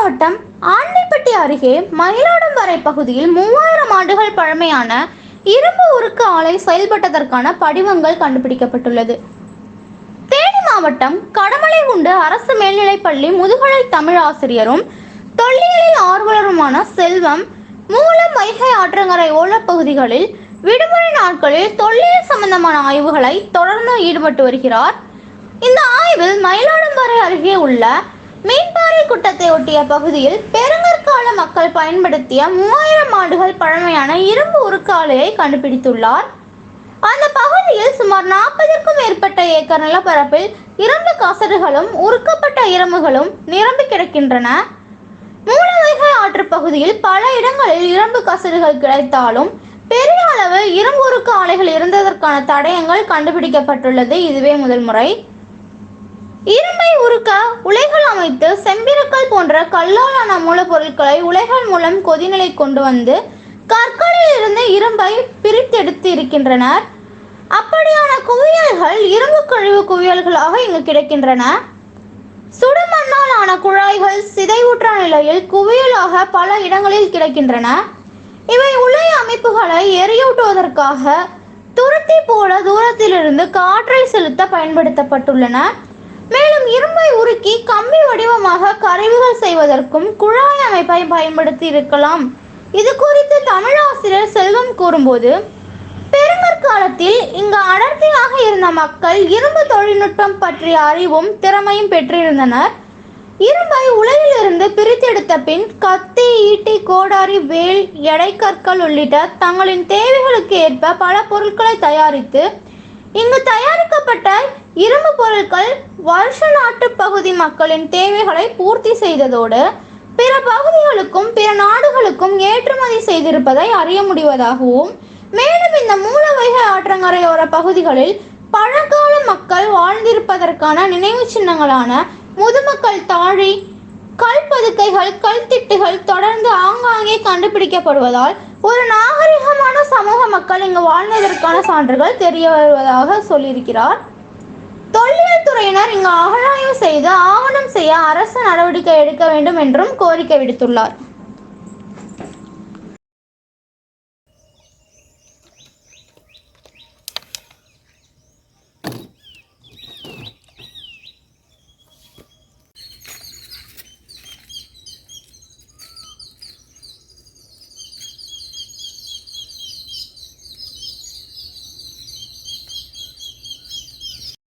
மாவட்டம் ஆண்டிப்பட்டி அருகே மயிலாடும்பாறை பகுதியில் 3000 ஆண்டுகள் பழமையான இரும்பு உருக்கு ஆலை செயல்பட்டதற்கான படிவங்கள் கண்டுபிடிக்கப்பட்டுள்ளது. தேனி மாவட்டம் கடமலைகுண்டு அரசு மேல்நிலைப்பள்ளி முதுகலை தமிழ் ஆசிரியரும் தொல்லியலில் ஆர்வலருமான செல்வம் மூலம் வைகை ஆற்றங்கரை ஓலப்பகுதிகளில் விடுமுறை நாட்களில் தொல்லியல் சம்பந்தமான ஆய்வுகளை தொடர்ந்து ஈடுபட்டு வருகிறார். இந்த ஆய்வில் மயிலாடும்பாறை அருகே உள்ள மீன்பாறை குட்டத்தை ஒட்டிய பகுதியில் பெருங்கற்கால மக்கள் பயன்படுத்திய 3000 ஆண்டுகள் பழமையான இரும்பு உருக்கு ஆலையை கண்டுபிடித்துள்ளார். அந்த பகுதியில் சுமார் 40க்கும் மேற்பட்ட ஏக்கர் நிலப்பரப்பில் இரும்பு கசடுகளும் உருக்கப்பட்ட இரும்புகளும் நிரம்பி கிடக்கின்றன. மூலவைகை ஆற்று பகுதியில் பல இடங்களில் இரும்பு கசடுகள் கிடைத்தாலும் பெரிய அளவில் இரும்பு உருக்கு ஆலைகள் இருந்ததற்கான தடயங்கள் கண்டுபிடிக்கப்பட்டுள்ளது இதுவே முதல் முறை. இரும்பை உருக்க உலைகள் அமைத்து செம்பிரக்கல் போன்ற கல்லாலான மூலப்பொருட்களை உலைகள் மூலம் கொதிநிலை கொண்டு வந்து கற்களில் இருந்து இரும்பை பிரித்தெடுத்து இருக்கின்றனர். அப்படியான குவியல்கள் இரும்பு கழிவு குவியல்களாக இங்கு கிடைக்கின்றன. சுடுமண்ணால் ஆன குழாய்கள் சிதைவுற்ற நிலையில் குவியலாக பல இடங்களில் கிடைக்கின்றன. இவை உலை அமைப்புகளை எரியூட்டுவதற்காக துருத்தி போல தூரத்திலிருந்து காற்றை செலுத்த பயன்படுத்தப்பட்டுள்ளன. மேலும் இரும்பை உருக்கி கம்பி வடிவமாக கருவிகள் செய்வதற்கும் குழாய் அமைப்பை பயன்படுத்தி இருக்கலாம். இது குறித்து தமிழாசிரியர் செல்வம் கூறும்போது, பெருங்கற்காலத்தில் இங்கு அடர்த்தியாக இருந்த மக்கள் இரும்பு தொழில்நுட்பம் பற்றிய அறிவும் திறமையும் பெற்றிருந்தனர். இரும்பை உலையிலிருந்து பிரித்தெடுத்த பின் கத்தி, ஈட்டி, கோடாரி, வேல், எடை கற்கள் உள்ளிட்ட தங்களின் தேவைகளுக்கு ஏற்ப பல பொருட்களை தயாரித்து இங்கு தயாரிக்கப்பட்ட இரும்பு பொருட்கள் வருஷ நாட்டு பகுதி மக்களின் தேவைகளை பூர்த்தி செய்ததோடு பிற பகுதிகளுக்கும் பிற நாடுகளுக்கும் ஏற்றுமதி செய்திருப்பதை அறிய முடிவதாகவும், மேலும் இந்த மூலவைகை ஆற்றங்கரையோர பகுதிகளில் பழங்கால மக்கள் வாழ்ந்திருப்பதற்கான நினைவு சின்னங்களான முதுமக்கள் தாழி, கல் பதுக்கைகள், கல்திட்டுகள் தொடர்ந்து ஆங்காங்கே கண்டுபிடிக்கப்படுவதால் ஒரு நாகரிகமான சமூக மக்கள் இங்கு வாழ்ந்ததற்கான சான்றுகள் தெரிய வருவதாக சொல்லியிருக்கிறார். தொல்லியல் துறையினர் இங்கு அகழாய்வு செய்து ஆவணம் செய்ய அரசு நடவடிக்கை எடுக்க வேண்டும் என்றும் கோரிக்கை விடுத்துள்ளார்.